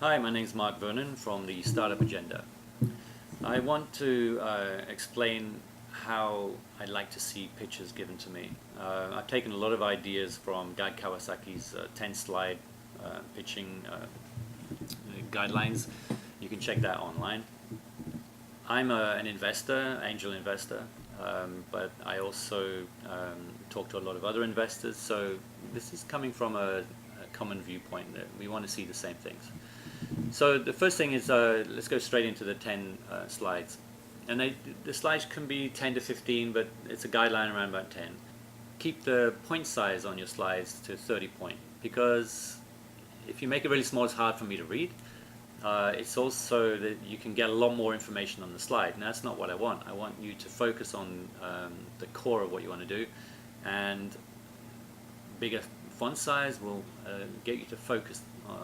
Hi, my name is Mark Vernon from the Startup Agenda. I want to explain how I'd like to see pitches given to me. I've taken a lot of ideas from Guy Kawasaki's 10-slide pitching guidelines. You can check that online. I'm an investor, angel investor, but I also talk to a lot of other investors, so this is coming from a common viewpoint that we want to see the same things. So the first thing is, let's go straight into the 10 slides. And the slides can be 10 to 15, but it's a guideline around about 10. Keep the point size on your slides to 30 point, because if you make it really small, it's hard for me to read. It's also that you can get a lot more information on the slide, and that's not what I want. I want you to focus on the core of what you want to do, and bigger font size will get you to focus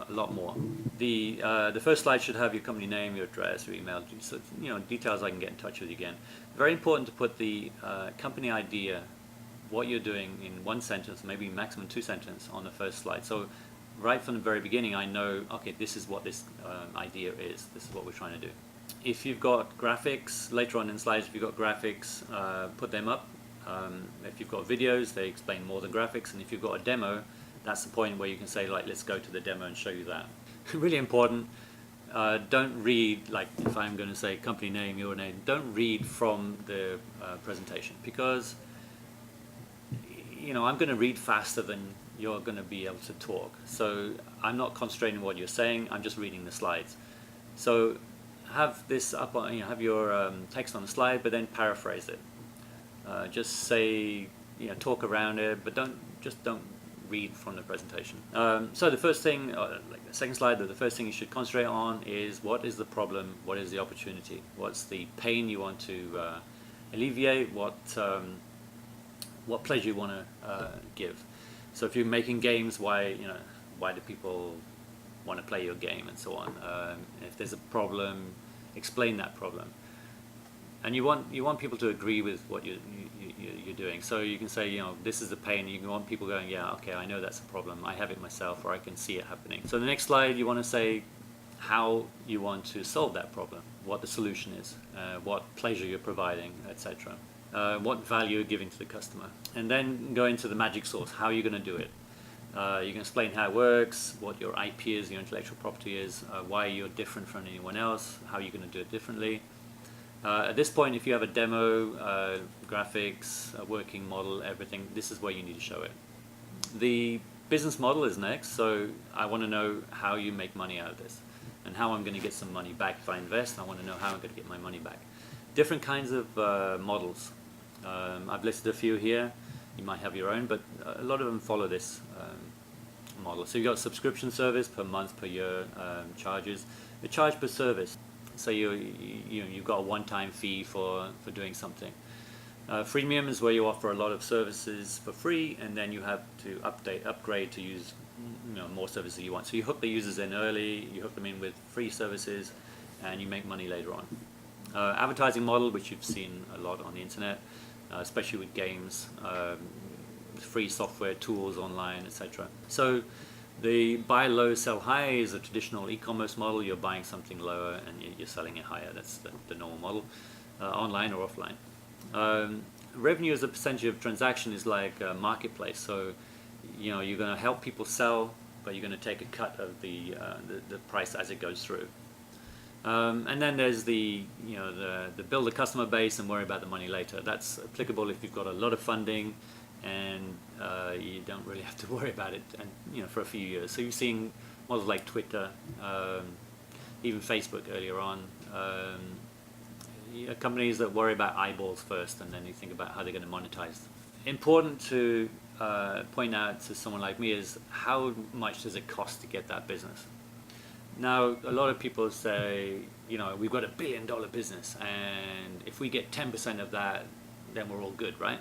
a lot more. The first slide should have your company name, your address, your email, so, details I can get in touch with you again. Very important to put the company idea, what you're doing, in one sentence, maybe maximum 2 sentences on the first slide. So right from the very beginning, I know, okay, this is what this idea is. This is what we're trying to do. If you've got graphics, later on in slides, if you've got graphics, put them up. If you've got videos, they explain more than graphics. And if you've got a demo, that's the point where you can say, like, let's go to the demo and show you that. Really important, don't read, like if I'm going to say company name, your name, don't read from the presentation, because I'm going to read faster than you're going to be able to talk. So I'm not concentrating on what you're saying, I'm just reading the slides. So have this up on, have your text on the slide, but then paraphrase it. Just say, talk around it, but don't read from the presentation. So the first thing, like the second slide, the first thing you should concentrate on is, what is the problem, what is the opportunity, what's the pain you want to alleviate, what pleasure you want to give. So if you're making games, why do people want to play your game, and so on. If there's a problem, explain that problem. And you want people to agree with what you're doing. So you can say, this is the pain. You want people going, yeah, okay, I know that's a problem. I have it myself, or I can see it happening. So the next slide, you want to say how you want to solve that problem, what the solution is, what pleasure you're providing, etc. What value you're giving to the customer. And then go into the magic sauce, how you're going to do it. You can explain how it works, what your IP is, your intellectual property is, why you're different from anyone else, how you're going to do it differently. At this point, if you have a demo, graphics, a working model, everything, this is where you need to show it. The business model is next, so I want to know how you make money out of this, and how I'm going to get some money back. If I invest, I want to know how I'm going to get my money back. Different kinds of models. I've listed a few here. You might have your own, but a lot of them follow this model. So you've got a subscription service per month, per year charges. You charge per service. So you've got a one-time fee for doing something. Freemium is where you offer a lot of services for free, and then you have to upgrade to use more services you want. So you hook the users in early, you hook them in with free services, and you make money later on. Advertising model, which you've seen a lot on the internet, especially with games, free software, tools online, etc. So the buy low, sell high is a traditional e-commerce model. You're buying something lower and you're selling it higher. That's the normal model, online or offline. Revenue as a percentage of transaction is like a marketplace. So you're going to help people sell, but you're going to take a cut of the price as it goes through. And then there's the build a customer base and worry about the money later. That's applicable if you've got a lot of funding and you don't really have to worry about it, and for a few years. So you're seeing models like Twitter, even Facebook earlier on. Companies that worry about eyeballs first, and then you think about how they're going to monetize. Important to point out to someone like me is, how much does it cost to get that business? Now, a lot of people say, we've got $1 billion business, and if we get 10% of that, then we're all good, right?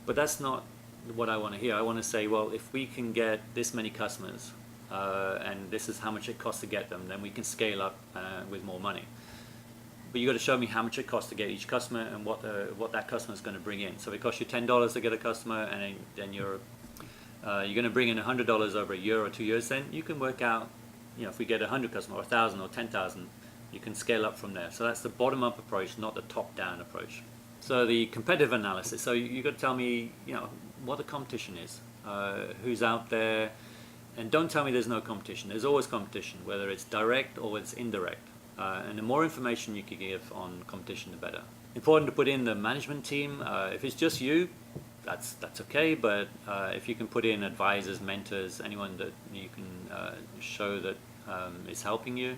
But that's not what I want to hear. I want to say, well, if we can get this many customers, and this is how much it costs to get them, then we can scale up with more money. but you got to show me how much it costs to get each customer and what that customer is going to bring in. So if it costs you $10 to get a customer, and then you're going to bring in $100 over a year or 2 years, then you can work out, if we get 100 customers or 1,000 or 10,000, you can scale up from there. So that's the bottom-up approach, not the top-down approach. So the competitive analysis. So you got to tell me, what the competition is, who's out there, and don't tell me there's no competition. There's always competition, whether it's direct or it's indirect. And the more information you can give on competition, the better. Important to put in the management team. If it's just you, that's okay. But if you can put in advisors, mentors, anyone that you can show that is helping you.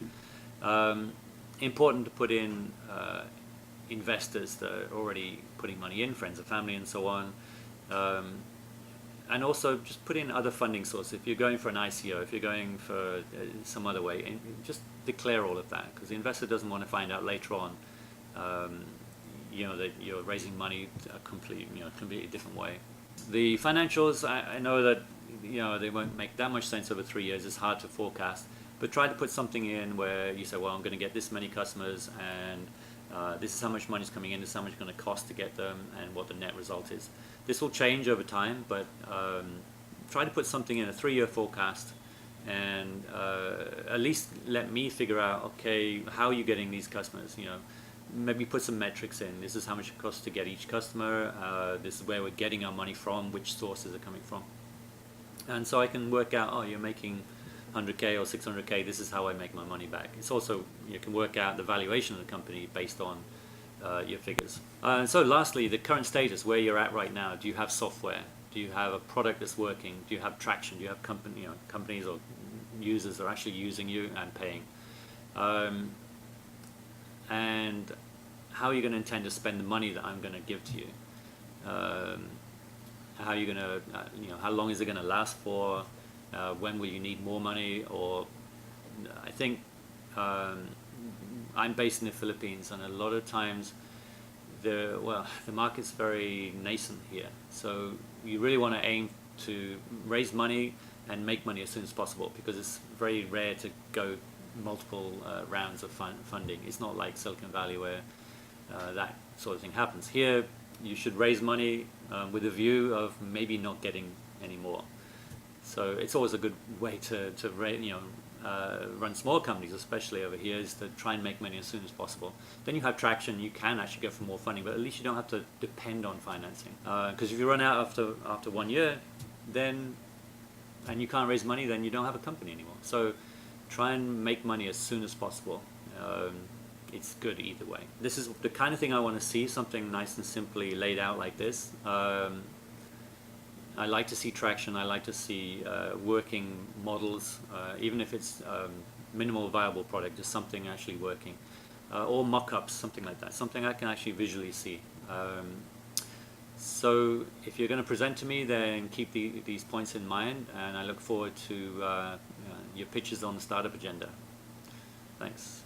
Important to put in investors that are already putting money in, friends and family and so on. And also just put in other funding sources. If you're going for an ICO, if you're going for some other way, and just declare all of that, because the investor doesn't want to find out later on that you're raising money a completely different way. The financials, I know that they won't make that much sense over 3 years. It's hard to forecast, but try to put something in where you say, well, I'm going to get this many customers, and this is how much money is coming in, this is how much it's going to cost to get them, and what the net result is. This will change over time, but try to put something in a 3-year forecast, and at least let me figure out, okay, how are you getting these customers? Maybe put some metrics in. This is how much it costs to get each customer. This is where we're getting our money from, which sources are coming from. And so I can work out, oh, you're making 100K or 600K, this is how I make my money back. It's also, you can work out the valuation of the company based on your figures. And so lastly, the current status, where you're at right now. Do you have software? Do you have a product that's working? Do you have traction? Do you have companies or users that are actually using you and paying? And how are you going to intend to spend the money that I'm going to give to you? How are you going to, how long is it going to last for? When will you need more money? Or I think I'm based in the Philippines, and a lot of times the market's very nascent here. So you really want to aim to raise money and make money as soon as possible, because it's very rare to go multiple rounds of funding. It's not like Silicon Valley where that sort of thing happens. Here you should raise money with a view of maybe not getting any more. So it's always a good way to run small companies, especially over here, is to try and make money as soon as possible. Then you have traction, you can actually go for more funding, but at least you don't have to depend on financing. Because if you run out after 1 year, and you can't raise money, then you don't have a company anymore. So try and make money as soon as possible. It's good either way. This is the kind of thing I want to see, something nice and simply laid out like this. I like to see traction. I like to see working models, even if it's minimal viable product, just something actually working, or mock-ups, something like that, something I can actually visually see. So if you're going to present to me, then keep these points in mind, and I look forward to your pitches on the startup agenda. Thanks.